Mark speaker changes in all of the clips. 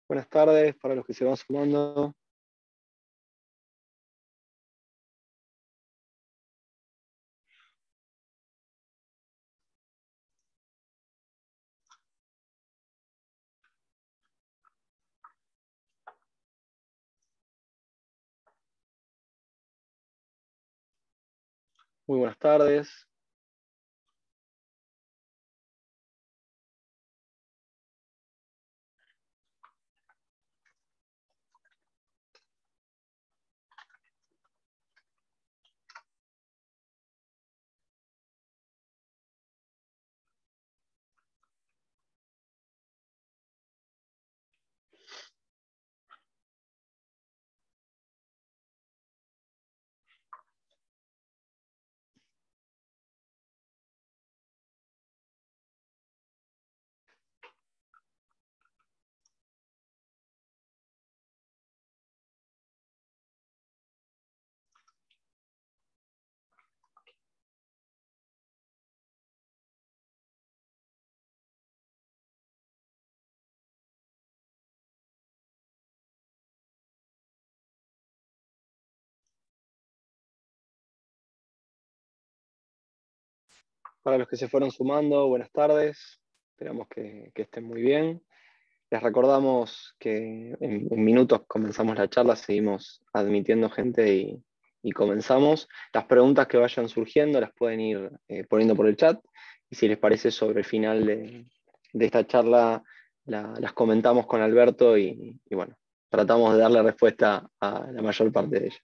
Speaker 1: Buenas tardes para los que se van sumando. Muy buenas tardes. Para los que se fueron sumando, buenas tardes. Esperamos que estén muy bien. Les recordamos que en minutos comenzamos la charla, seguimos admitiendo gente y comenzamos. Las preguntas que vayan surgiendo las pueden ir poniendo por el chat y si les parece sobre el final de esta charla las comentamos con Alberto y bueno, tratamos de darle respuesta a la mayor parte de ellas.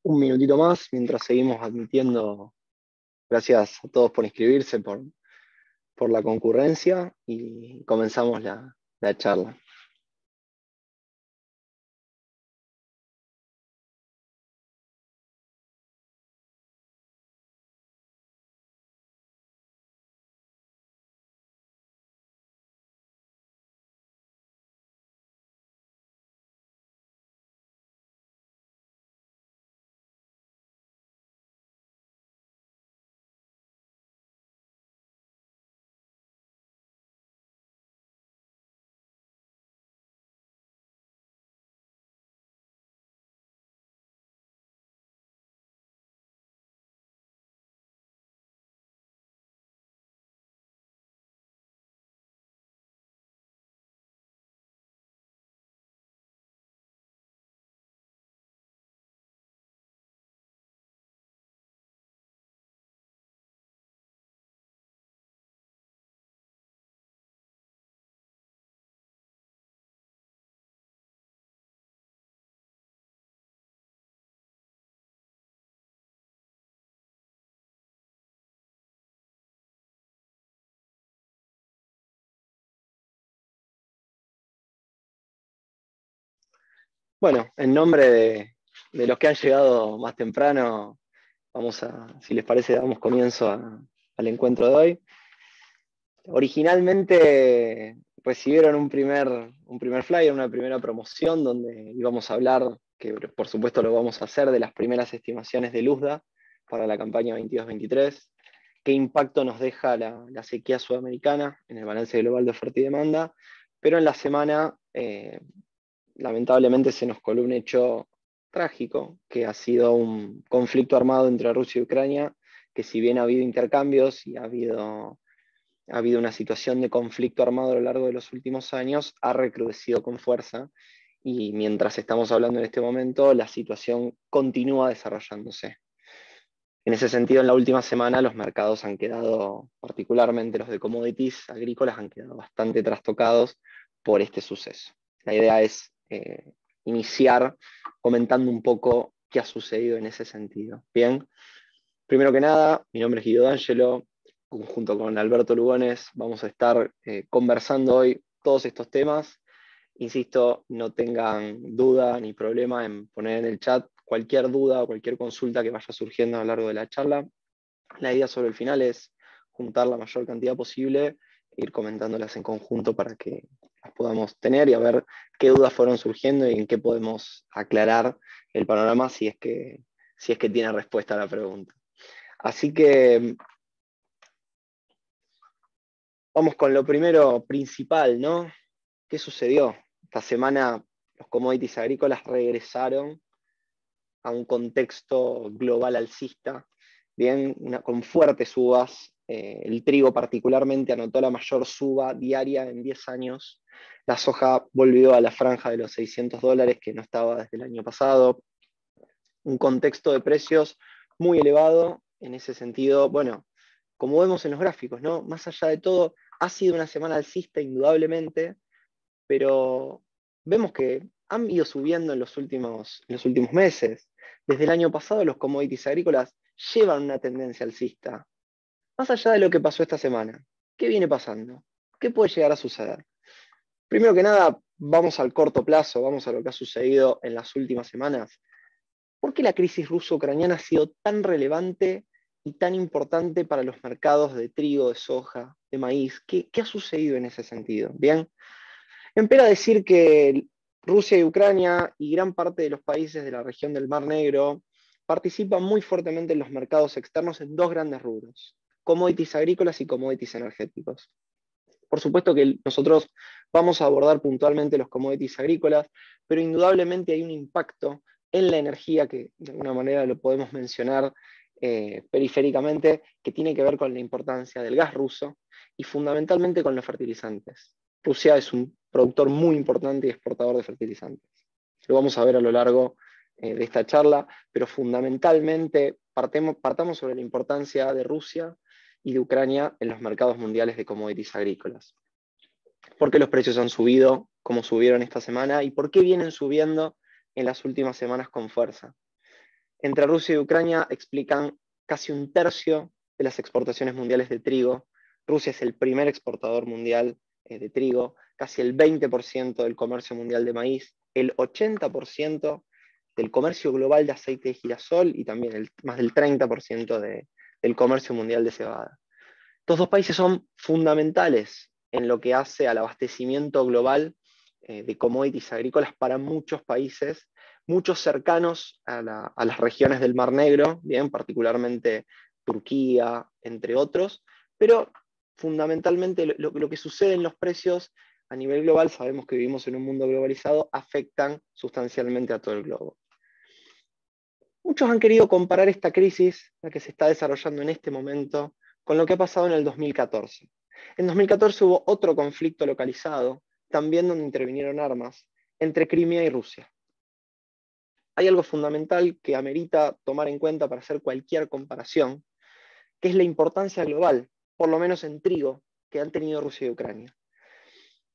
Speaker 1: Un minutito más mientras seguimos admitiendo. Gracias a todos por inscribirse, por la concurrencia y comenzamos la charla. Bueno, en nombre de los que han llegado más temprano, si les parece, damos comienzo al encuentro de hoy. Originalmente recibieron un primer flyer, una primera promoción donde íbamos a hablar, que por supuesto lo vamos a hacer, de las primeras estimaciones de Luzda para la campaña 22-23, qué impacto nos deja la sequía sudamericana en el balance global de oferta y demanda, pero en la semana lamentablemente se nos coló un hecho trágico, que ha sido un conflicto armado entre Rusia y Ucrania, que si bien ha habido intercambios y ha habido una situación de conflicto armado a lo largo de los últimos años, ha recrudecido con fuerza y mientras estamos hablando en este momento, la situación continúa desarrollándose. En ese sentido, en la última semana los mercados han quedado, particularmente los de commodities agrícolas, han quedado bastante trastocados por este suceso. La idea es iniciar comentando un poco qué ha sucedido en ese sentido. Bien, primero que nada, mi nombre es Guido D'Angelo, junto con Alberto Lugones vamos a estar conversando hoy todos estos temas. Insisto, no tengan duda ni problema en poner en el chat cualquier duda o cualquier consulta que vaya surgiendo a lo largo de la charla. La idea sobre el final es juntar la mayor cantidad posible e ir comentándolas en conjunto para que las podamos tener y a ver qué dudas fueron surgiendo y en qué podemos aclarar el panorama si es que tiene respuesta a la pregunta. Así que vamos con lo primero principal, ¿no? ¿Qué sucedió? Esta semana los commodities agrícolas regresaron a un contexto global alcista, bien, con fuertes subas. El trigo particularmente anotó la mayor suba diaria en 10 años. La soja volvió a la franja de los $600 que no estaba desde el año pasado. Un contexto de precios muy elevado en ese sentido. Bueno, como vemos en los gráficos, ¿no? Más allá de todo, ha sido una semana alcista indudablemente, pero vemos que han ido subiendo en los últimos meses. Desde el año pasado los commodities agrícolas llevan una tendencia alcista. Más allá de lo que pasó esta semana, ¿qué viene pasando? ¿Qué puede llegar a suceder? Primero que nada, vamos al corto plazo, vamos a lo que ha sucedido en las últimas semanas. ¿Por qué la crisis ruso-ucraniana ha sido tan relevante y tan importante para los mercados de trigo, de soja, de maíz? ¿Qué ha sucedido en ese sentido? Bien, empezar a decir que Rusia y Ucrania y gran parte de los países de la región del Mar Negro participan muy fuertemente en los mercados externos en dos grandes rubros, commodities agrícolas y commodities energéticos. Por supuesto que nosotros vamos a abordar puntualmente los commodities agrícolas, pero indudablemente hay un impacto en la energía que de alguna manera lo podemos mencionar periféricamente, que tiene que ver con la importancia del gas ruso y fundamentalmente con los fertilizantes. Rusia es un productor muy importante y exportador de fertilizantes. Lo vamos a ver a lo largo de esta charla, pero fundamentalmente partamos sobre la importancia de Rusia y de Ucrania en los mercados mundiales de commodities agrícolas. ¿Por qué los precios han subido como subieron esta semana y por qué vienen subiendo en las últimas semanas con fuerza? Entre Rusia y Ucrania explican casi un tercio de las exportaciones mundiales de trigo. Rusia es el primer exportador mundial de trigo, casi el 20% del comercio mundial de maíz, el 80% del comercio global de aceite de girasol y también más del 30% del comercio mundial de cebada. Estos dos países son fundamentales en lo que hace al abastecimiento global de commodities agrícolas para muchos países, muchos cercanos a las regiones del Mar Negro, bien, particularmente Turquía, entre otros, pero fundamentalmente lo que sucede en los precios a nivel global, sabemos que vivimos en un mundo globalizado, afectan sustancialmente a todo el globo. Muchos han querido comparar esta crisis, la que se está desarrollando en este momento, con lo que ha pasado en el 2014. En 2014 hubo otro conflicto localizado, también donde intervinieron armas, entre Crimea y Rusia. Hay algo fundamental que amerita tomar en cuenta para hacer cualquier comparación, que es la importancia global, por lo menos en trigo, que han tenido Rusia y Ucrania.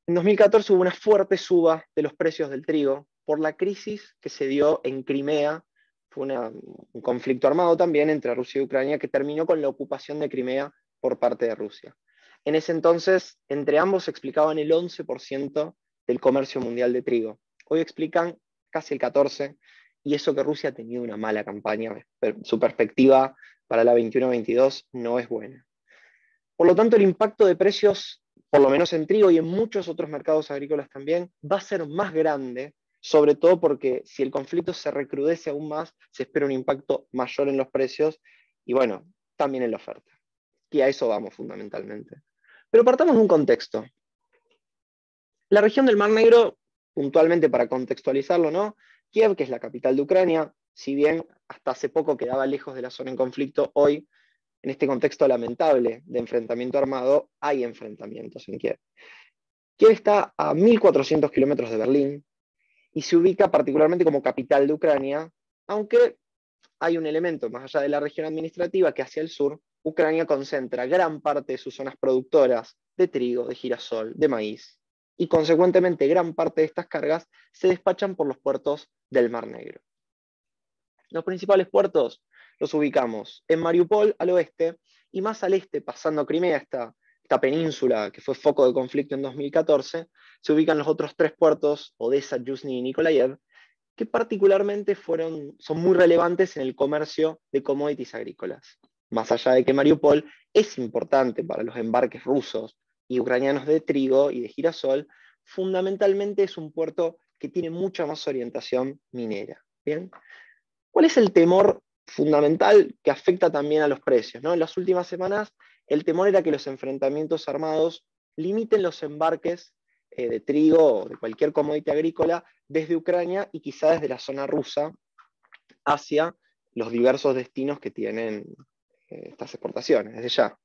Speaker 1: En 2014 hubo una fuerte suba de los precios del trigo por la crisis que se dio en Crimea. Fue un conflicto armado también entre Rusia y Ucrania que terminó con la ocupación de Crimea por parte de Rusia. En ese entonces, entre ambos explicaban el 11% del comercio mundial de trigo. Hoy explican casi el 14%, y eso que Rusia ha tenido una mala campaña. Su perspectiva para la 21-22 no es buena. Por lo tanto, el impacto de precios por lo menos en trigo y en muchos otros mercados agrícolas también, va a ser más grande, sobre todo porque si el conflicto se recrudece aún más, se espera un impacto mayor en los precios y bueno, también en la oferta. Y a eso vamos fundamentalmente. Pero partamos de un contexto. La región del Mar Negro, puntualmente para contextualizarlo, ¿no? Kiev, que es la capital de Ucrania, si bien hasta hace poco quedaba lejos de la zona en conflicto, hoy, en este contexto lamentable de enfrentamiento armado, hay enfrentamientos en Kiev. Kiev está a 1.400 kilómetros de Berlín y se ubica particularmente como capital de Ucrania, aunque hay un elemento más allá de la región administrativa que hacia el sur, Ucrania concentra gran parte de sus zonas productoras de trigo, de girasol, de maíz, y consecuentemente gran parte de estas cargas se despachan por los puertos del Mar Negro. Los principales puertos los ubicamos en Mariupol al oeste y más al este, pasando Crimea, esta península que fue foco de conflicto en 2014, se ubican los otros tres puertos, Odessa, Yuzhny y Nikolaev, que particularmente son muy relevantes en el comercio de commodities agrícolas. Más allá de que Mariupol es importante para los embarques rusos y ucranianos de trigo y de girasol, fundamentalmente es un puerto que tiene mucha más orientación minera. ¿Bien? ¿Cuál es el temor fundamental que afecta también a los precios? ¿No? En las últimas semanas el temor era que los enfrentamientos armados limiten los embarques de trigo o de cualquier commodity agrícola desde Ucrania y quizá desde la zona rusa hacia los diversos destinos que tienen estas exportaciones, desde ya.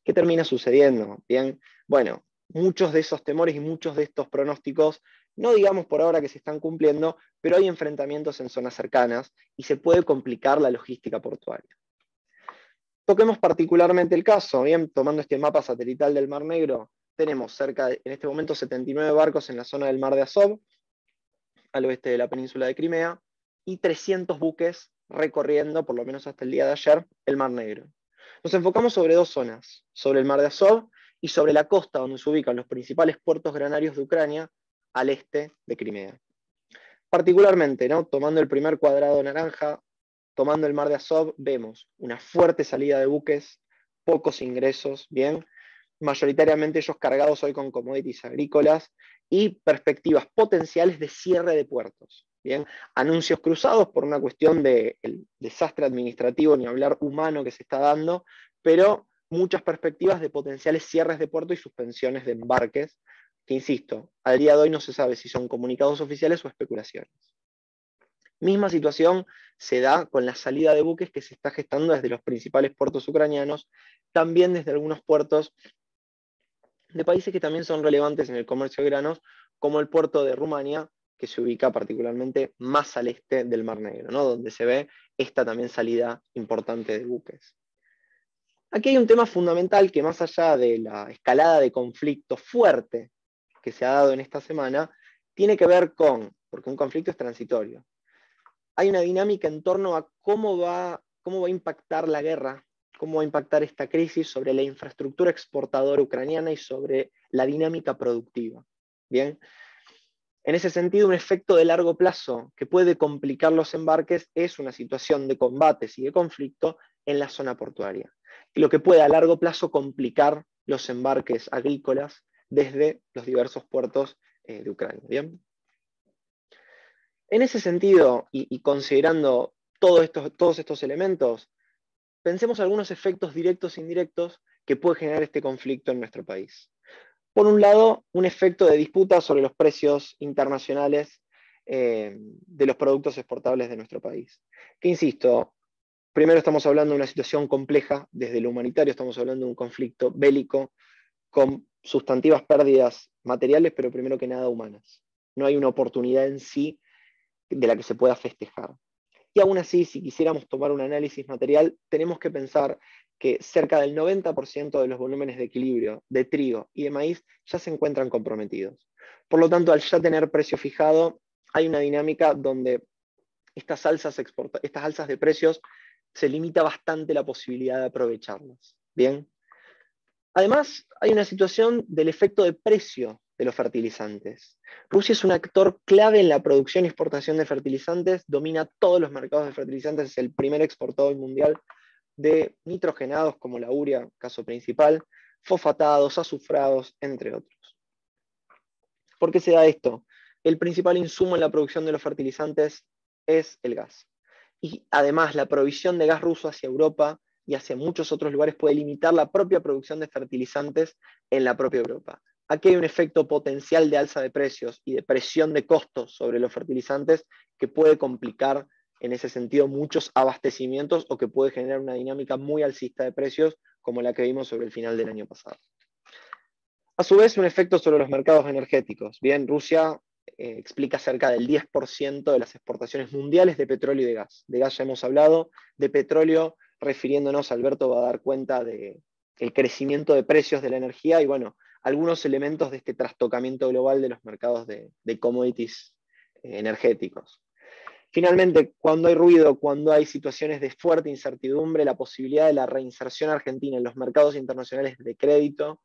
Speaker 1: ¿Qué termina sucediendo? Bien, bueno, muchos de esos temores y muchos de estos pronósticos, no digamos por ahora que se están cumpliendo, pero hay enfrentamientos en zonas cercanas y se puede complicar la logística portuaria. Toquemos particularmente el caso, bien, tomando este mapa satelital del Mar Negro, tenemos en este momento 79 barcos en la zona del Mar de Azov, al oeste de la península de Crimea, y 300 buques recorriendo, por lo menos hasta el día de ayer, el Mar Negro. Nos enfocamos sobre dos zonas, sobre el Mar de Azov y sobre la costa donde se ubican los principales puertos granarios de Ucrania al este de Crimea. Particularmente, ¿no? Tomando el primer cuadrado naranja, tomando el Mar de Azov, vemos una fuerte salida de buques, pocos ingresos, bien, mayoritariamente ellos cargados hoy con commodities agrícolas y perspectivas potenciales de cierre de puertos. Bien, anuncios cruzados por una cuestión del desastre administrativo, ni hablar humano que se está dando, pero muchas perspectivas de potenciales cierres de puerto y suspensiones de embarques, que insisto, al día de hoy no se sabe si son comunicados oficiales o especulaciones. Misma situación se da con la salida de buques que se está gestando desde los principales puertos ucranianos, también desde algunos puertos de países que también son relevantes en el comercio de granos, como el puerto de Rumania, que se ubica particularmente más al este del Mar Negro, ¿no? Donde se ve esta también salida importante de buques. Aquí hay un tema fundamental que más allá de la escalada de conflicto fuerte que se ha dado en esta semana, tiene que ver con, porque un conflicto es transitorio, hay una dinámica en torno a cómo va a impactar la guerra, cómo va a impactar esta crisis sobre la infraestructura exportadora ucraniana y sobre la dinámica productiva. Bien, en ese sentido, un efecto de largo plazo que puede complicar los embarques es una situación de combates y de conflicto en la zona portuaria, lo que puede a largo plazo complicar los embarques agrícolas desde los diversos puertos de Ucrania. ¿Bien? En ese sentido, y considerando todos estos elementos, pensemos algunos efectos directos e indirectos que puede generar este conflicto en nuestro país. Por un lado, un efecto de disputa sobre los precios internacionales de los productos exportables de nuestro país. Que insisto, primero estamos hablando de una situación compleja, desde lo humanitario estamos hablando de un conflicto bélico con sustantivas pérdidas materiales, pero primero que nada humanas. No hay una oportunidad en sí de la que se pueda festejar. Y aún así, si quisiéramos tomar un análisis material, tenemos que pensar que cerca del 90% de los volúmenes de equilibrio de trigo y de maíz ya se encuentran comprometidos. Por lo tanto, al ya tener precio fijado, hay una dinámica donde estas alzas de precios se limita bastante la posibilidad de aprovecharlas. Bien. Además, hay una situación del efecto de precio de los fertilizantes. Rusia es un actor clave en la producción y exportación de fertilizantes, domina todos los mercados de fertilizantes, es el primer exportador mundial de nitrogenados como la urea, caso principal, fosfatados, azufrados, entre otros. ¿Por qué se da esto? El principal insumo en la producción de los fertilizantes es el gas. Y además la provisión de gas ruso hacia Europa y hacia muchos otros lugares puede limitar la propia producción de fertilizantes en la propia Europa. Aquí hay un efecto potencial de alza de precios y de presión de costos sobre los fertilizantes que puede complicar en ese sentido muchos abastecimientos o que puede generar una dinámica muy alcista de precios como la que vimos sobre el final del año pasado. A su vez, un efecto sobre los mercados energéticos. Bien, Rusia explica cerca del 10% de las exportaciones mundiales de petróleo y de gas. De gas ya hemos hablado, de petróleo, refiriéndonos, Alberto va a dar cuenta del crecimiento de precios de la energía y bueno, algunos elementos de este trastocamiento global de los mercados de commodities energéticos. Finalmente, cuando hay ruido, cuando hay situaciones de fuerte incertidumbre, la posibilidad de la reinserción argentina en los mercados internacionales de crédito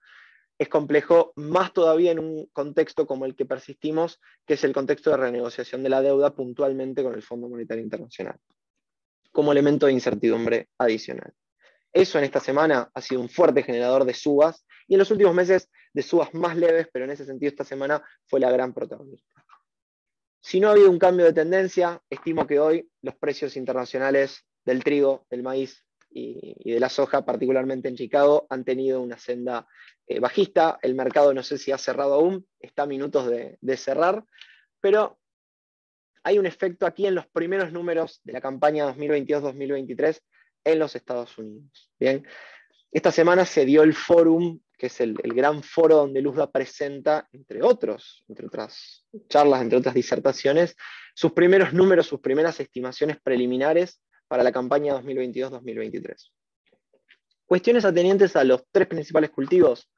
Speaker 1: es complejo, más todavía en un contexto como el que persistimos, que es el contexto de renegociación de la deuda puntualmente con el Fondo Monetario Internacional, como elemento de incertidumbre adicional. Eso en esta semana ha sido un fuerte generador de subas, y en los últimos meses de subas más leves, pero en ese sentido esta semana fue la gran protagonista. Si no ha habido un cambio de tendencia, estimo que hoy los precios internacionales del trigo, del maíz y de la soja, particularmente en Chicago, han tenido una senda bajista. El mercado no sé si ha cerrado aún, está a minutos de cerrar, pero hay un efecto aquí en los primeros números de la campaña 2022-2023 en los Estados Unidos. Bien, esta semana se dio el Fórum, que es el gran foro donde Luzda presenta, entre otras charlas, entre otras disertaciones, sus primeros números, sus primeras estimaciones preliminares para la campaña 2022-2023. Cuestiones atenientes a los tres principales cultivos.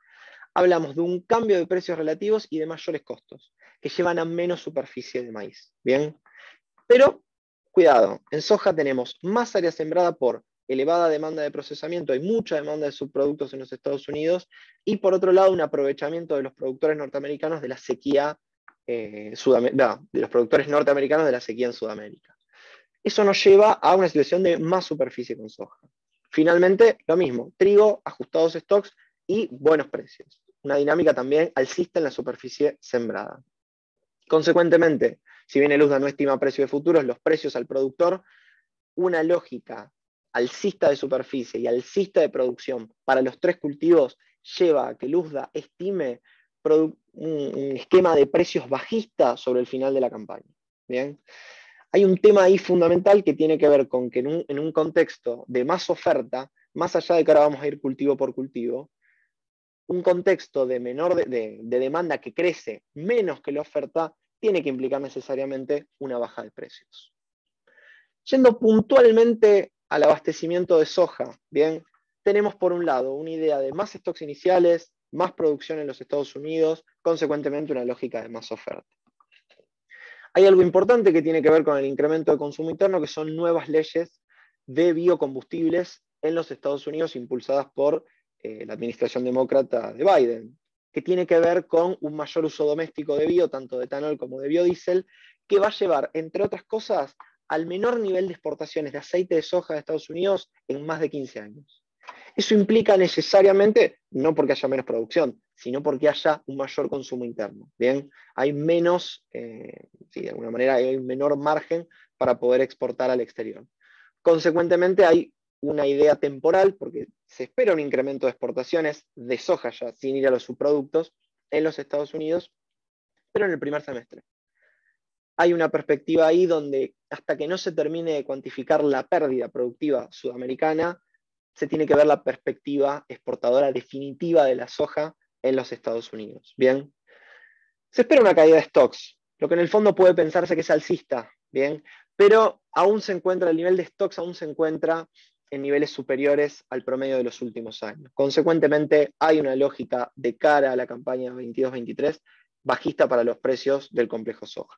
Speaker 1: Hablamos de un cambio de precios relativos y de mayores costos, que llevan a menos superficie de maíz. Bien, pero cuidado, en soja tenemos más área sembrada por elevada demanda de procesamiento, hay mucha demanda de subproductos en los Estados Unidos, y por otro lado un aprovechamiento de los productores norteamericanos de la sequía de los productores norteamericanos de la sequía en Sudamérica. Eso nos lleva a una situación de más superficie con soja. Finalmente, lo mismo, trigo, ajustados stocks y buenos precios. Una dinámica también alcista en la superficie sembrada. Consecuentemente, si bien el USDA no estima precio de futuros, los precios al productor, una lógica alcista de superficie y alcista de producción para los tres cultivos lleva a que el USDA estime un esquema de precios bajista sobre el final de la campaña. ¿Bien? Hay un tema ahí fundamental que tiene que ver con que en un contexto de más oferta, más allá de que ahora vamos a ir cultivo por cultivo, un contexto de demanda que crece menos que la oferta tiene que implicar necesariamente una baja de precios. Yendo puntualmente al abastecimiento de soja, bien, tenemos por un lado una idea de más stocks iniciales, más producción en los Estados Unidos, consecuentemente una lógica de más oferta. Hay algo importante que tiene que ver con el incremento de consumo interno, que son nuevas leyes de biocombustibles en los Estados Unidos impulsadas por la administración demócrata de Biden, que tiene que ver con un mayor uso doméstico de tanto de etanol como de biodiesel, que va a llevar, entre otras cosas, al menor nivel de exportaciones de aceite de soja de Estados Unidos en más de 15 años. Eso implica necesariamente, no porque haya menos producción, sino porque haya un mayor consumo interno. ¿Bien? Hay menos, de alguna manera hay un menor margen para poder exportar al exterior. Consecuentemente hay una idea temporal, porque se espera un incremento de exportaciones de soja ya, sin ir a los subproductos, en los Estados Unidos, pero en el primer semestre. Hay una perspectiva ahí donde hasta que no se termine de cuantificar la pérdida productiva sudamericana, se tiene que ver la perspectiva exportadora definitiva de la soja en los Estados Unidos. Bien, se espera una caída de stocks, lo que en el fondo puede pensarse que es alcista, bien, pero aún se encuentra, el nivel de stocks aún se encuentra en niveles superiores al promedio de los últimos años. Consecuentemente, hay una lógica de cara a la campaña 22-23 bajista para los precios del complejo soja.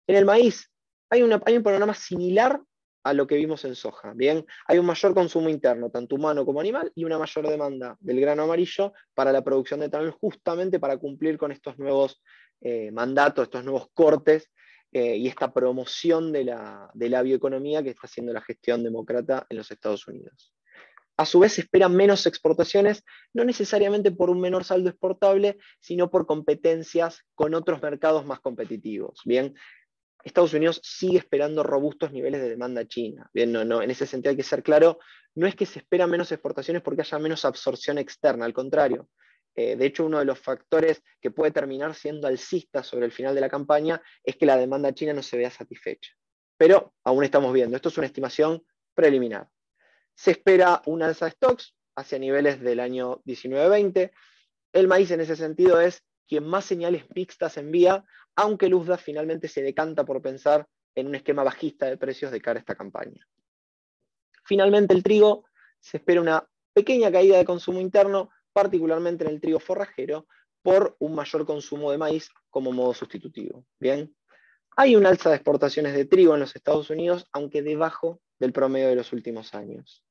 Speaker 1: En el maíz hay un panorama similar a lo que vimos en soja. Bien, hay un mayor consumo interno, tanto humano como animal, y una mayor demanda del grano amarillo para la producción de etanol, justamente para cumplir con estos nuevos mandatos, estos nuevos cortes y esta promoción de la bioeconomía que está haciendo la gestión demócrata en los Estados Unidos. A su vez se esperan menos exportaciones, no necesariamente por un menor saldo exportable, sino por competencias con otros mercados más competitivos. Bien, Estados Unidos sigue esperando robustos niveles de demanda china. Bien, en ese sentido hay que ser claro, no es que se esperan menos exportaciones porque haya menos absorción externa, al contrario. De hecho, uno de los factores que puede terminar siendo alcista sobre el final de la campaña es que la demanda china no se vea satisfecha. Pero aún estamos viendo, esto es una estimación preliminar. Se espera un alza de stocks hacia niveles del año 19-20. El maíz en ese sentido es quien más señales mixtas envía, aunque el USDA finalmente se decanta por pensar en un esquema bajista de precios de cara a esta campaña. Finalmente el trigo, se espera una pequeña caída de consumo interno, particularmente en el trigo forrajero, por un mayor consumo de maíz como modo sustitutivo. Bien, hay un alza de exportaciones de trigo en los Estados Unidos, aunque debajo del promedio de los últimos años.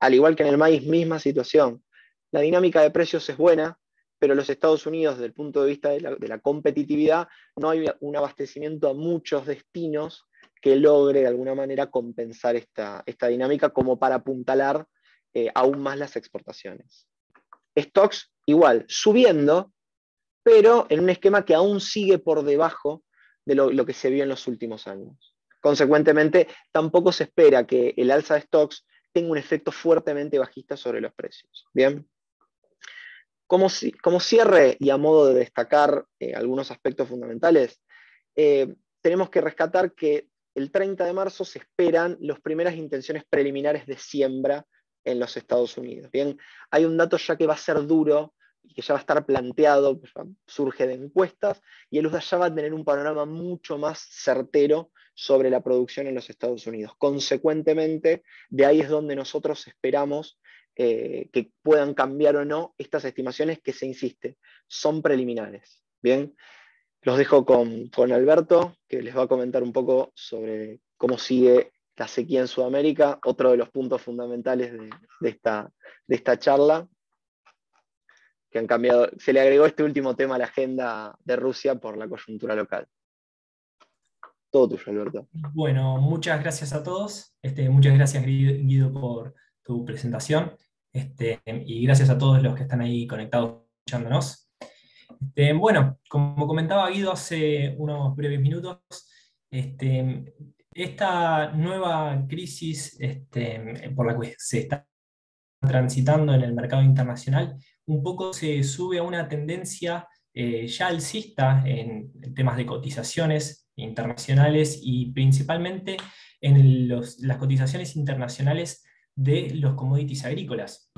Speaker 1: Al igual que en el maíz, misma situación. La dinámica de precios es buena, pero los Estados Unidos, desde el punto de vista de la competitividad, no hay un abastecimiento a muchos destinos que logre de alguna manera compensar esta dinámica como para apuntalar aún más las exportaciones. Stocks igual, subiendo, pero en un esquema que aún sigue por debajo de lo que se vio en los últimos años. Consecuentemente, tampoco se espera que el alza de stocks tenga un efecto fuertemente bajista sobre los precios. Bien. Como cierre y a modo de destacar algunos aspectos fundamentales, tenemos que rescatar que el 30 de marzo se esperan las primeras intenciones preliminares de siembra en los Estados Unidos. Bien, hay un dato ya que va a ser duro y que ya va a estar planteado, surge de encuestas, y el USDA ya va a tener un panorama mucho más certero sobre la producción en los Estados Unidos. Consecuentemente, de ahí es donde nosotros esperamos que puedan cambiar o no estas estimaciones que se insiste, son preliminares. Bien, los dejo con Alberto, que les va a comentar un poco sobre cómo sigue la sequía en Sudamérica, otro de los puntos fundamentales de esta charla, que han cambiado, se le agregó este último tema a la agenda de Rusia por la coyuntura local. Todo tuyo, Alberto.
Speaker 2: Bueno, muchas gracias a todos. Muchas gracias, Guido, por tu presentación. Y gracias a todos los que están ahí conectados escuchándonos. Bueno, como comentaba Guido hace unos breves minutos, esta nueva crisis por la que se está transitando en el mercado internacional, un poco se sube a una tendencia ya alcista en temas de cotizaciones internacionales y principalmente en las cotizaciones internacionales de los commodities agrícolas.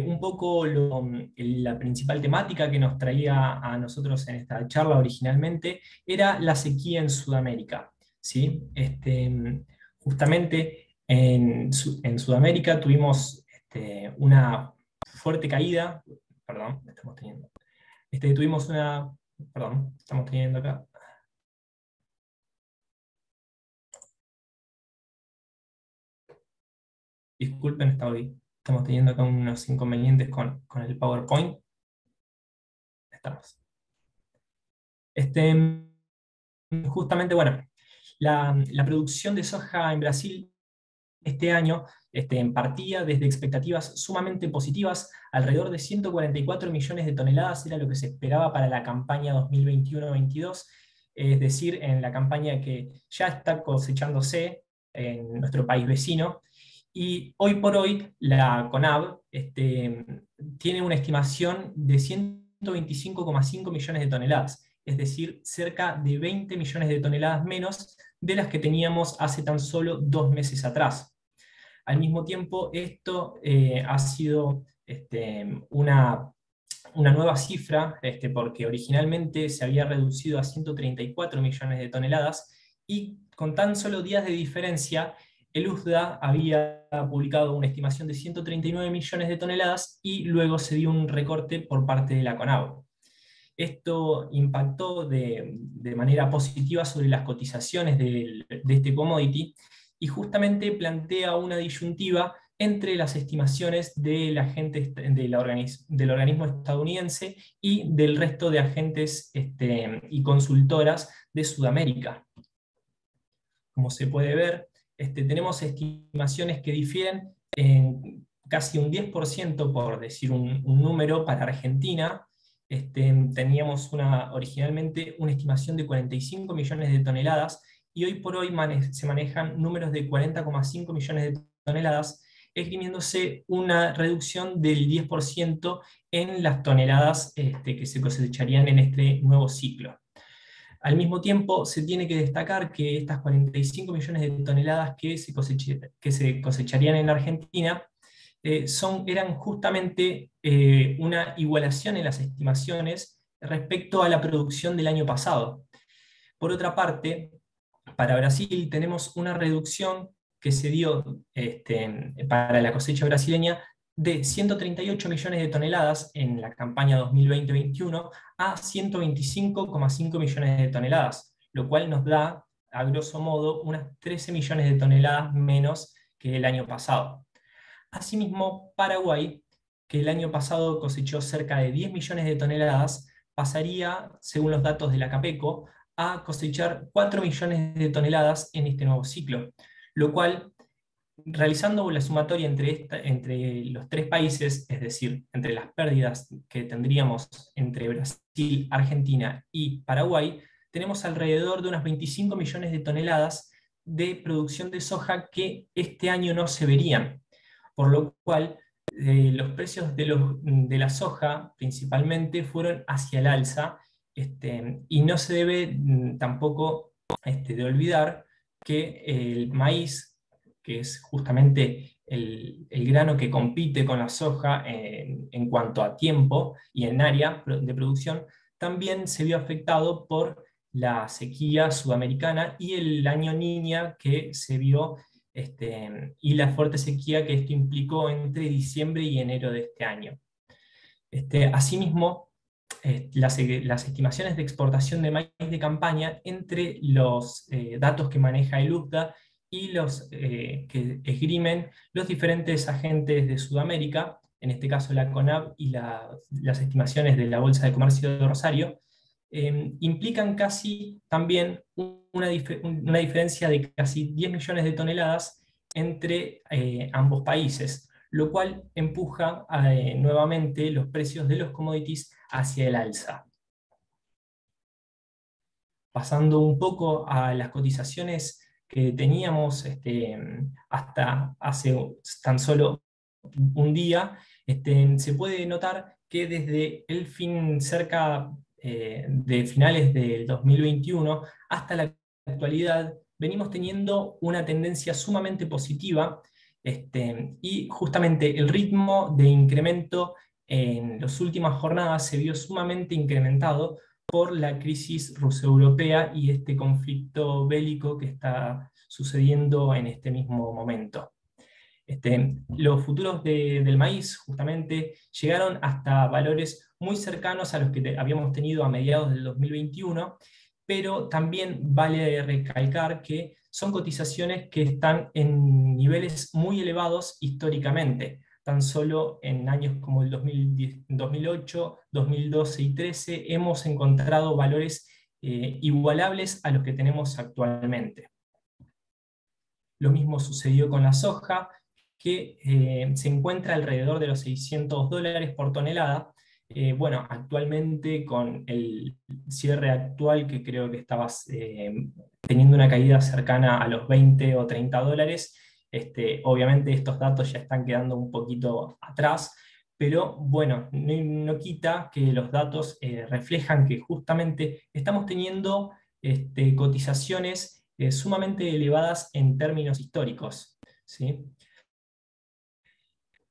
Speaker 2: Un poco la principal temática que nos traía a nosotros en esta charla originalmente era la sequía en Sudamérica, ¿sí? Justamente en Sudamérica tuvimos una fuerte caída, perdón, estamos teniendo, tuvimos una, perdón, estamos teniendo acá, disculpen, estamos teniendo acá unos inconvenientes con el PowerPoint, estamos. Justamente, bueno, la producción de soja en Brasil este año partía desde expectativas sumamente positivas, alrededor de 144 millones de toneladas era lo que se esperaba para la campaña 2021-22, es decir, en la campaña que ya está cosechándose en nuestro país vecino, y hoy por hoy la CONAB tiene una estimación de 125,5 millones de toneladas, es decir, cerca de 20 millones de toneladas menos de las que teníamos hace tan solo 2 meses atrás. Al mismo tiempo, esto ha sido una nueva cifra, porque originalmente se había reducido a 134 millones de toneladas, y con tan solo días de diferencia, el USDA había publicado una estimación de 139 millones de toneladas y luego se dio un recorte por parte de la CONAB. Esto impactó de manera positiva sobre las cotizaciones de este commodity y justamente plantea una disyuntiva entre las estimaciones del organismo estadounidense y del resto de agentes y consultoras de Sudamérica. Como se puede ver, tenemos estimaciones que difieren casi un 10%, por decir un número, para Argentina. Teníamos originalmente una estimación de 45 millones de toneladas, y hoy por hoy se manejan números de 40,5 millones de toneladas, esgrimiéndose una reducción del 10% en las toneladas que se cosecharían en este nuevo ciclo. Al mismo tiempo, se tiene que destacar que estas 45 millones de toneladas que se cosecharían en Argentina eran justamente una igualación en las estimaciones respecto a la producción del año pasado. Por otra parte, para Brasil tenemos una reducción que se dio para la cosecha brasileña de 138 millones de toneladas en la campaña 2020-21 a 125,5 millones de toneladas, lo cual nos da, a grosso modo, unas 13 millones de toneladas menos que el año pasado. Asimismo, Paraguay, que el año pasado cosechó cerca de 10 millones de toneladas, pasaría, según los datos de la CAPECO, a cosechar 4 millones de toneladas en este nuevo ciclo, lo cual, realizando la sumatoria entre los tres países, es decir, entre las pérdidas que tendríamos entre Brasil, Argentina y Paraguay, tenemos alrededor de unas 25 millones de toneladas de producción de soja que este año no se verían, por lo cual los precios de la soja principalmente fueron hacia el alza, y no se debe tampoco de olvidar que el maíz, que es justamente el grano que compite con la soja en cuanto a tiempo y en área de producción, también se vio afectado por la sequía sudamericana y el año Niña que se vio, y la fuerte sequía que esto implicó entre diciembre y enero de este año. Asimismo, las estimaciones de exportación de maíz de campaña, entre los datos que maneja el USDA y los que esgrimen los diferentes agentes de Sudamérica, en este caso la CONAB y las estimaciones de la Bolsa de Comercio de Rosario, implican casi también una diferencia de casi 10 millones de toneladas entre ambos países, lo cual empuja nuevamente los precios de los commodities hacia el alza. Pasando un poco a las cotizaciones que teníamos hasta hace tan solo un día, se puede notar que desde el fin cerca de finales del 2021 hasta la actualidad venimos teniendo una tendencia sumamente positiva, y justamente el ritmo de incremento en las últimas jornadas se vio sumamente incrementado por la crisis ruso-europea y este conflicto bélico que está sucediendo en este mismo momento. Los futuros del maíz justamente llegaron hasta valores muy cercanos a los que habíamos tenido a mediados del 2021, pero también vale recalcar que son cotizaciones que están en niveles muy elevados históricamente. Tan solo en años como el 2010, 2008, 2012 y 2013 hemos encontrado valores igualables a los que tenemos actualmente. Lo mismo sucedió con la soja, que se encuentra alrededor de los $600 por tonelada. Bueno, actualmente con el cierre actual, que creo que estaba teniendo una caída cercana a los 20 o 30 dólares, obviamente estos datos ya están quedando un poquito atrás, pero bueno, no quita que los datos reflejan que justamente estamos teniendo cotizaciones sumamente elevadas en términos históricos, ¿sí?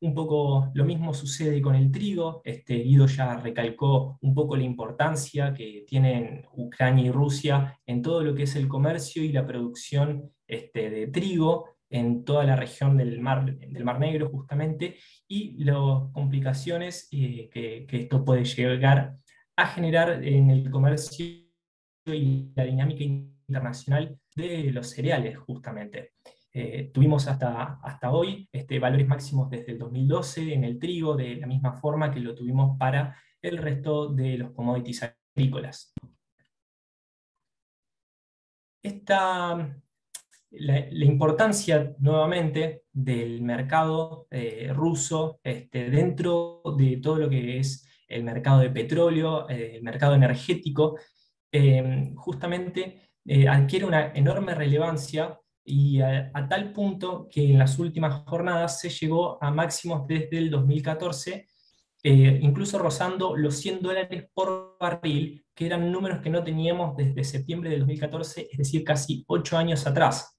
Speaker 2: Un poco lo mismo sucede con el trigo. Guido ya recalcó un poco la importancia que tienen Ucrania y Rusia en todo lo que es el comercio y la producción de trigo en toda la región del Mar Negro, justamente, y las complicaciones que esto puede llegar a generar en el comercio y la dinámica internacional de los cereales, justamente. Tuvimos hasta hoy valores máximos desde el 2012 en el trigo, de la misma forma que lo tuvimos para el resto de los commodities agrícolas. la importancia nuevamente del mercado ruso dentro de todo lo que es el mercado de petróleo, el mercado energético, justamente adquiere una enorme relevancia y a tal punto que en las últimas jornadas se llegó a máximos desde el 2014, incluso rozando los $100 por barril, que eran números que no teníamos desde septiembre del 2014, es decir, casi 8 años atrás.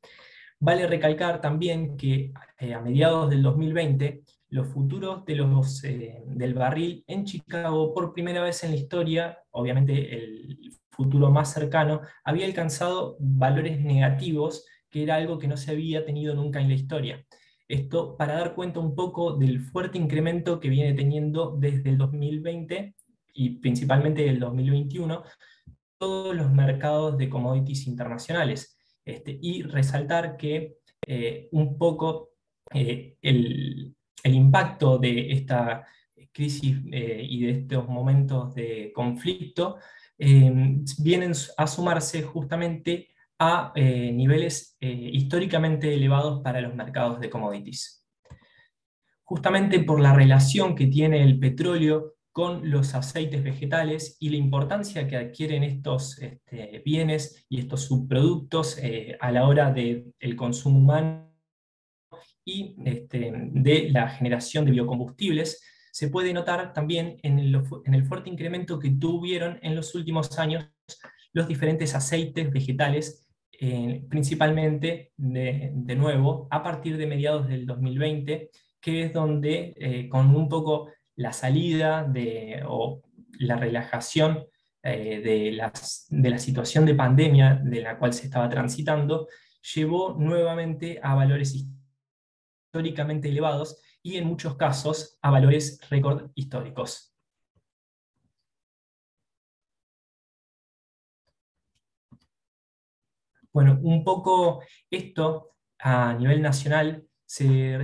Speaker 2: Vale recalcar también que a mediados del 2020, los futuros del barril en Chicago, por primera vez en la historia, obviamente el futuro más cercano, había alcanzado valores negativos, que era algo que no se había tenido nunca en la historia. Esto para dar cuenta un poco del fuerte incremento que viene teniendo desde el 2020 y principalmente el 2021 todos los mercados de commodities internacionales. Y resaltar que un poco el impacto de esta crisis y de estos momentos de conflicto vienen a sumarse justamente a niveles históricamente elevados para los mercados de commodities. Justamente por la relación que tiene el petróleo con los aceites vegetales y la importancia que adquieren estos bienes y estos subproductos a la hora del consumo humano y de la generación de biocombustibles, se puede notar también en el fuerte incremento que tuvieron en los últimos años los diferentes aceites vegetales, principalmente, de nuevo, a partir de mediados del 2020, que es donde, con un poco la salida o la relajación de la situación de pandemia de la cual se estaba transitando, llevó nuevamente a valores históricamente elevados y en muchos casos a valores récord históricos. Bueno, un poco esto a nivel nacional se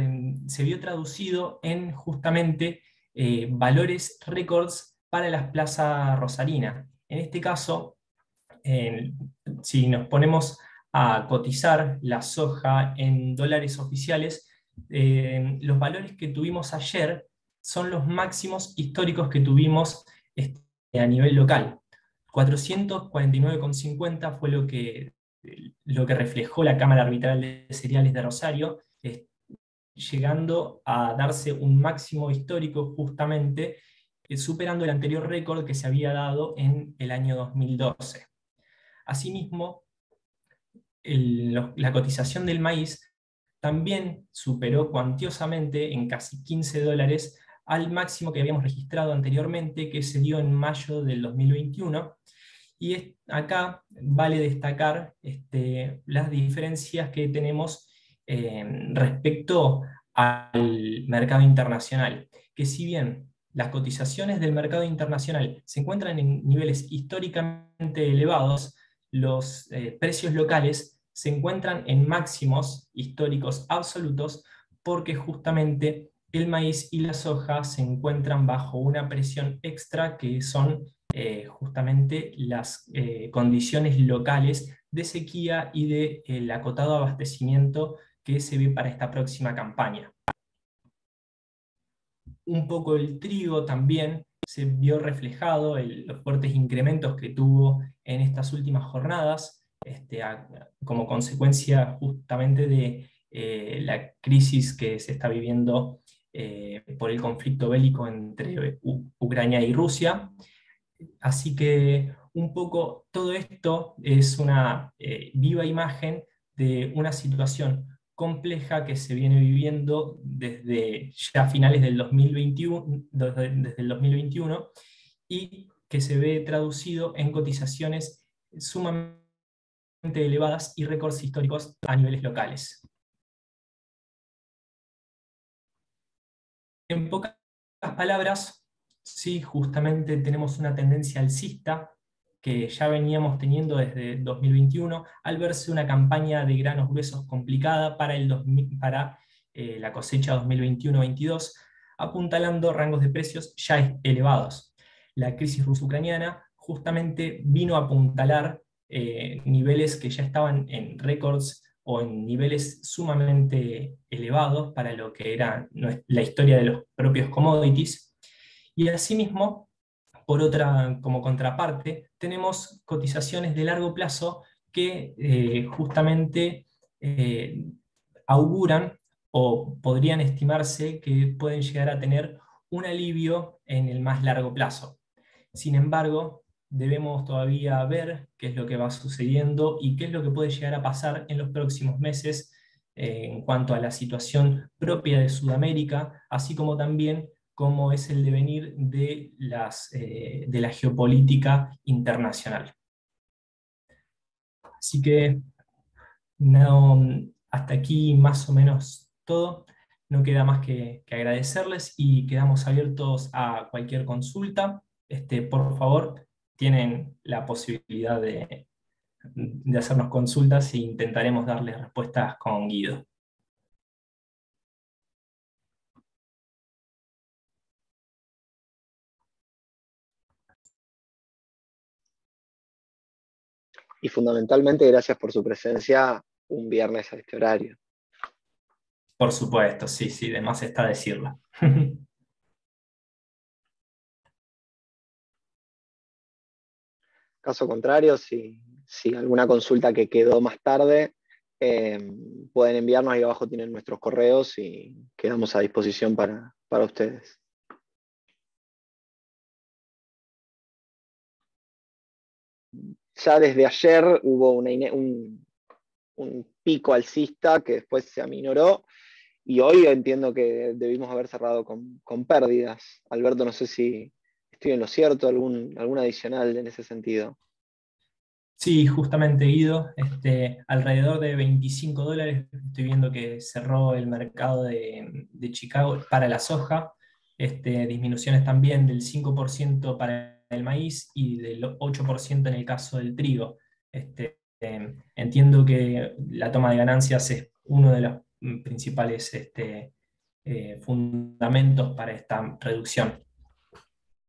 Speaker 2: vio traducido en justamente valores récords para las plazas rosarinas. En este caso, si nos ponemos a cotizar la soja en dólares oficiales, los valores que tuvimos ayer son los máximos históricos que tuvimos a nivel local. 449,50 fue lo que reflejó la Cámara Arbitral de Cereales de Rosario, llegando a darse un máximo histórico justamente, superando el anterior récord que se había dado en el año 2012. Asimismo, la cotización del maíz también superó cuantiosamente en casi $15 al máximo que habíamos registrado anteriormente, que se dio en mayo del 2021. Y acá vale destacar las diferencias que tenemos respecto al mercado internacional, que si bien las cotizaciones del mercado internacional se encuentran en niveles históricamente elevados, los precios locales se encuentran en máximos históricos absolutos, porque justamente el maíz y la soja se encuentran bajo una presión extra, que son justamente las condiciones locales de sequía y del acotado abastecimiento que se ve para esta próxima campaña. Un poco el trigo también se vio reflejado, los fuertes incrementos que tuvo en estas últimas jornadas, como consecuencia justamente de la crisis que se está viviendo por el conflicto bélico entre Ucrania y Rusia. Así que un poco todo esto es una viva imagen de una situación compleja que se viene viviendo desde ya finales del 2021, desde el 2021, y que se ve traducido en cotizaciones sumamente elevadas y récords históricos a niveles locales. En pocas palabras, sí, justamente tenemos una tendencia alcista que ya veníamos teniendo desde 2021, al verse una campaña de granos gruesos complicada para la cosecha 2021-22, apuntalando rangos de precios ya elevados. La crisis ruso-ucraniana justamente vino a apuntalar niveles que ya estaban en récords o en niveles sumamente elevados para lo que era la historia de los propios commodities. Y asimismo, por otra, como contraparte, tenemos cotizaciones de largo plazo que justamente eh, auguran o podrían estimarse que pueden llegar a tener un alivio en el más largo plazo. Sin embargo, debemos todavía ver qué es lo que va sucediendo y qué es lo que puede llegar a pasar en los próximos meses en cuanto a la situación propia de Sudamérica, así como también cómo es el devenir de la geopolítica internacional. Así que no, hasta aquí más o menos todo. No queda más que agradecerles y quedamos abiertos a cualquier consulta. Por favor, tienen la posibilidad de hacernos consultas e intentaremos darles respuestas con Guido.
Speaker 1: Y fundamentalmente, gracias por su presencia un viernes a este horario.
Speaker 2: Por supuesto, sí, sí, de más está decirlo.
Speaker 1: Caso contrario, si alguna consulta que quedó más tarde, eh, pueden enviarnos, ahí abajo tienen nuestros correos y quedamos a disposición para ustedes. Ya desde ayer hubo un pico alcista que después se aminoró y hoy entiendo que debimos haber cerrado con pérdidas. Alberto, no sé si estoy en lo cierto, algún adicional en ese sentido.
Speaker 2: Sí, justamente Guido, alrededor de $25 estoy viendo que cerró el mercado de Chicago para la soja, disminuciones también del 5% para el maíz y del 8% en el caso del trigo. Entiendo que la toma de ganancias es uno de los principales fundamentos para esta reducción.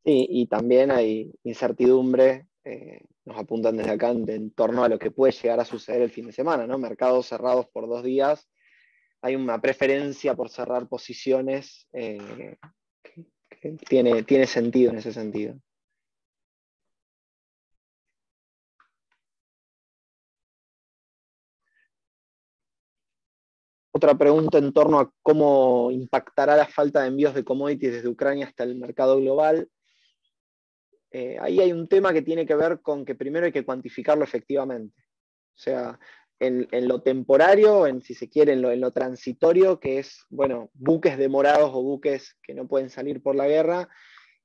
Speaker 1: Sí, y también hay incertidumbre, nos apuntan desde acá en torno a lo que puede llegar a suceder el fin de semana, ¿no? Mercados cerrados por 2 días, hay una preferencia por cerrar posiciones que tiene sentido en ese sentido. Otra pregunta en torno a cómo impactará la falta de envíos de commodities desde Ucrania hasta el mercado global. Ahí hay un tema que tiene que ver con que primero hay que cuantificarlo efectivamente. O sea, en lo temporario, si se quiere, en lo transitorio, que es, bueno, buques demorados o buques que no pueden salir por la guerra,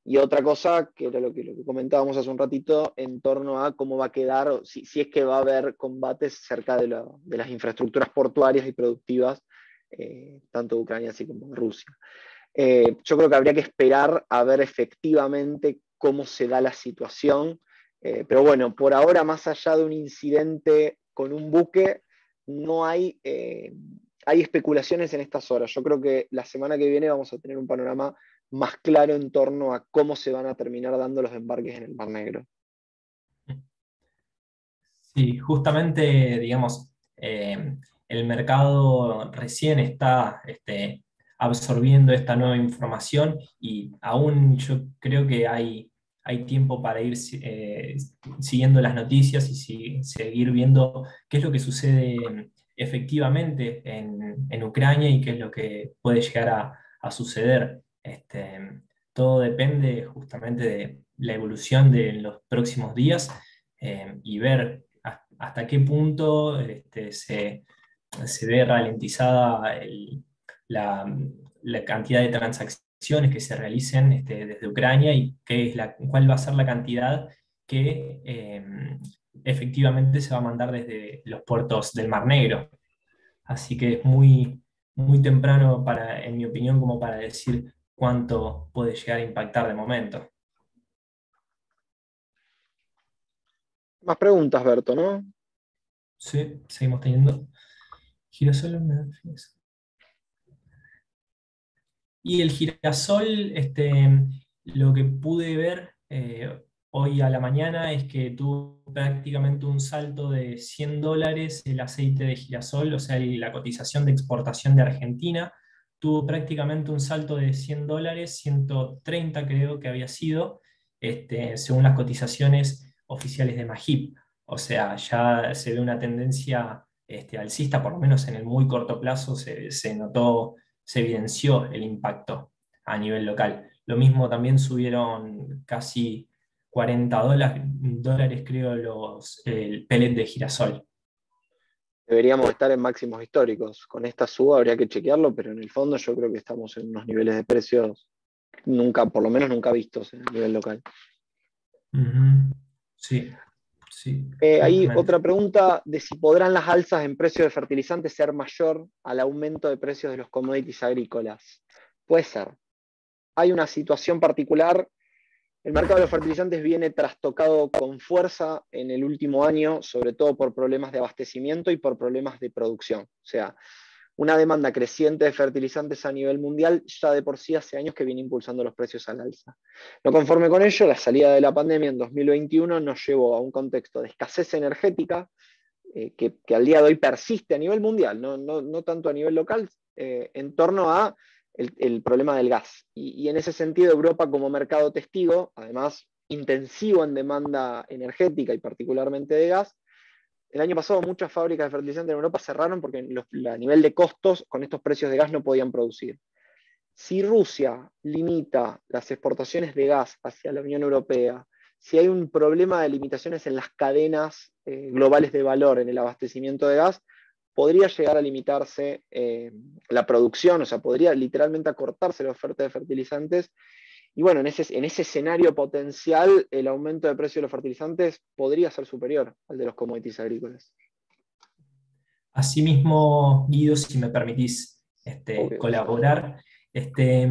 Speaker 1: y otra cosa, que era lo que comentábamos hace un ratito, en torno a cómo va a quedar, si es que va a haber combates cerca de las infraestructuras portuarias y productivas, tanto de Ucrania así como de Rusia. Yo creo que habría que esperar a ver efectivamente cómo se da la situación, pero bueno, por ahora, más allá de un incidente con un buque, no hay especulaciones en estas horas. Yo creo que la semana que viene vamos a tener un panorama más claro en torno a cómo se van a terminar dando los embarques en el Mar Negro.
Speaker 2: Sí, justamente, digamos, el mercado recién está absorbiendo esta nueva información y aún yo creo que hay tiempo para ir siguiendo las noticias y seguir viendo qué es lo que sucede efectivamente en Ucrania y qué es lo que puede llegar a suceder. Todo depende justamente de la evolución de los próximos días y ver hasta qué punto se ve ralentizada la, la cantidad de transacciones que se realicen desde Ucrania y cuál va a ser la cantidad que efectivamente se va a mandar desde los puertos del Mar Negro. Así que es muy temprano en mi opinión, como para decir cuánto puede llegar a impactar de momento.
Speaker 1: Más preguntas, Berto, ¿no?
Speaker 2: Sí, seguimos teniendo girasol. Y el girasol, lo que pude ver hoy a la mañana es que tuvo prácticamente un salto de $100 el aceite de girasol, o sea, la cotización de exportación de Argentina tuvo prácticamente un salto de $100, 130 creo que había sido, según las cotizaciones oficiales de Magip. O sea, ya se ve una tendencia alcista, por lo menos en el muy corto plazo se notó, se evidenció el impacto a nivel local. Lo mismo también subieron casi $40, creo, el pellet de girasol.
Speaker 1: Deberíamos estar en máximos históricos. Con esta suba habría que chequearlo, pero en el fondo yo creo que estamos en unos niveles de precios nunca, por lo menos nunca vistos en el nivel local.
Speaker 2: Ujú. Sí, sí,
Speaker 1: Hay
Speaker 2: justamente.
Speaker 1: otra pregunta de si podrán las alzas en precios de fertilizantes ser mayor al aumento de precios de los commodities agrícolas. Puede ser. Hay una situación particular. El mercado de los fertilizantes viene trastocado con fuerza en el último año, sobre todo por problemas de abastecimiento y por problemas de producción. O sea, una demanda creciente de fertilizantes a nivel mundial ya de por sí hace años que viene impulsando los precios al alza. No conforme con ello, la salida de la pandemia en 2021 nos llevó a un contexto de escasez energética que al día de hoy persiste a nivel mundial, no tanto a nivel local, en torno a el problema del gas. Y en ese sentido, Europa como mercado testigo, además intensivo en demanda energética y particularmente de gas, el año pasado muchas fábricas de fertilizantes en Europa cerraron porque a nivel de costos con estos precios de gas no podían producir. Si Rusia limita las exportaciones de gas hacia la Unión Europea, si hay un problema de limitaciones en las cadenas globales de valor en el abastecimiento de gas, podría llegar a limitarse la producción, o sea, podría literalmente acortarse la oferta de fertilizantes. Y bueno, en ese escenario potencial, el aumento de precio de los fertilizantes podría ser superior al de los commodities agrícolas.
Speaker 2: Asimismo, Guido, si me permitís
Speaker 1: Obvio.
Speaker 2: colaborar, este,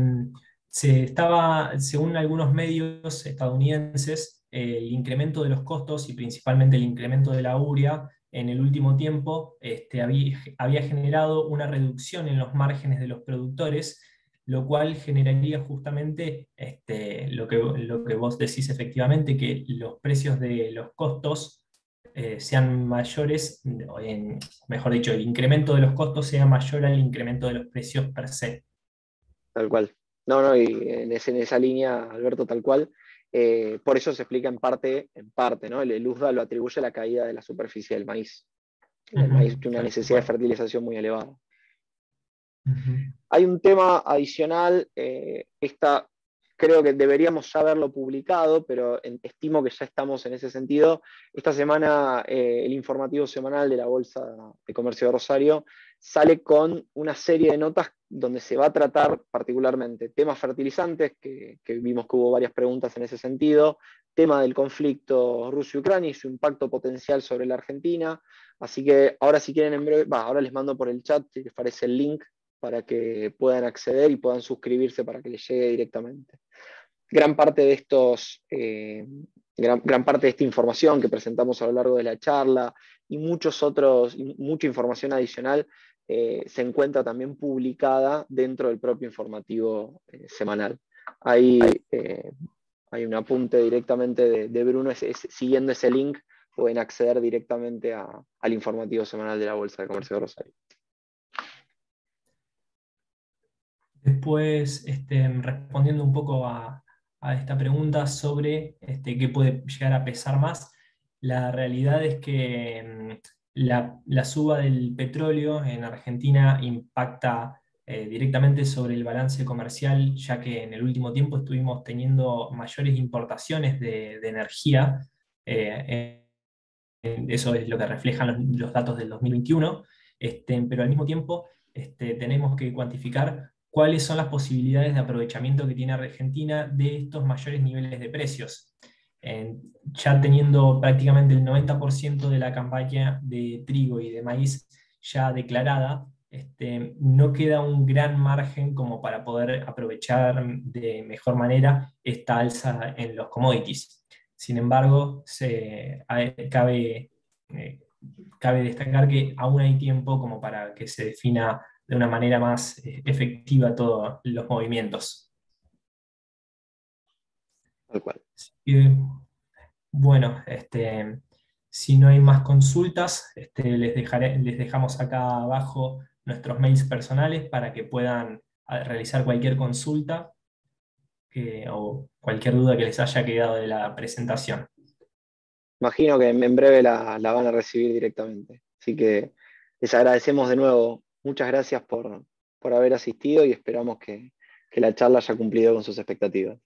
Speaker 2: se estaba, según algunos medios estadounidenses, el incremento de los costos y principalmente el incremento de la urea en el último tiempo había generado una reducción en los márgenes de los productores, lo cual generaría justamente lo que vos decís efectivamente, que los precios de los costos sean mayores, mejor dicho, el incremento de los costos sea mayor al incremento de los precios per se.
Speaker 1: Tal cual. No, y en esa línea, Alberto, tal cual. Por eso se explica en parte, ¿no? El USDA lo atribuye a la caída de la superficie del maíz. El
Speaker 2: Ujú,
Speaker 1: maíz tiene una
Speaker 2: tal
Speaker 1: necesidad de
Speaker 2: cual.
Speaker 1: fertilización muy elevada.
Speaker 2: Ujú.
Speaker 1: Hay un tema adicional, creo que deberíamos ya haberlo publicado, pero estimo que ya estamos en ese sentido. Esta semana el informativo semanal de la Bolsa de Comercio de Rosario sale con una serie de notas donde se va a tratar particularmente temas fertilizantes, que vimos que hubo varias preguntas en ese sentido, tema del conflicto Rusia-Ucrania y su impacto potencial sobre la Argentina. Así que ahora si quieren en breve, ahora les mando por el chat, si les parece el link para que puedan acceder y puedan suscribirse para que les llegue directamente. Gran parte de gran parte de esta información que presentamos a lo largo de la charla y mucha información adicional se encuentra también publicada dentro del propio informativo semanal. Hay un apunte directamente de Bruno, siguiendo ese link pueden acceder directamente al informativo semanal de la Bolsa de Comercio de Rosario.
Speaker 2: Después, respondiendo un poco a esta pregunta sobre qué puede llegar a pesar más, la realidad es que la suba del petróleo en Argentina impacta directamente sobre el balance comercial, ya que en el último tiempo estuvimos teniendo mayores importaciones de energía. Eso es lo que reflejan los datos del 2021, pero al mismo tiempo tenemos que cuantificar cuáles son las posibilidades de aprovechamiento que tiene Argentina de estos mayores niveles de precios. Ya teniendo prácticamente el 90% de la campaña de trigo y de maíz ya declarada, no queda un gran margen como para poder aprovechar de mejor manera esta alza en los commodities. Sin embargo, eh, cabe destacar que aún hay tiempo como para que se defina de una manera más efectiva todos los movimientos.
Speaker 1: Tal cual.
Speaker 2: Así que, Bueno, si no hay más consultas, les dejamos acá abajo nuestros mails personales para que puedan realizar cualquier consulta o cualquier duda que les haya quedado de la presentación.
Speaker 1: Imagino que en breve la van a recibir directamente. Así que les agradecemos de nuevo. Muchas gracias por haber asistido y esperamos que la charla haya cumplido con sus expectativas.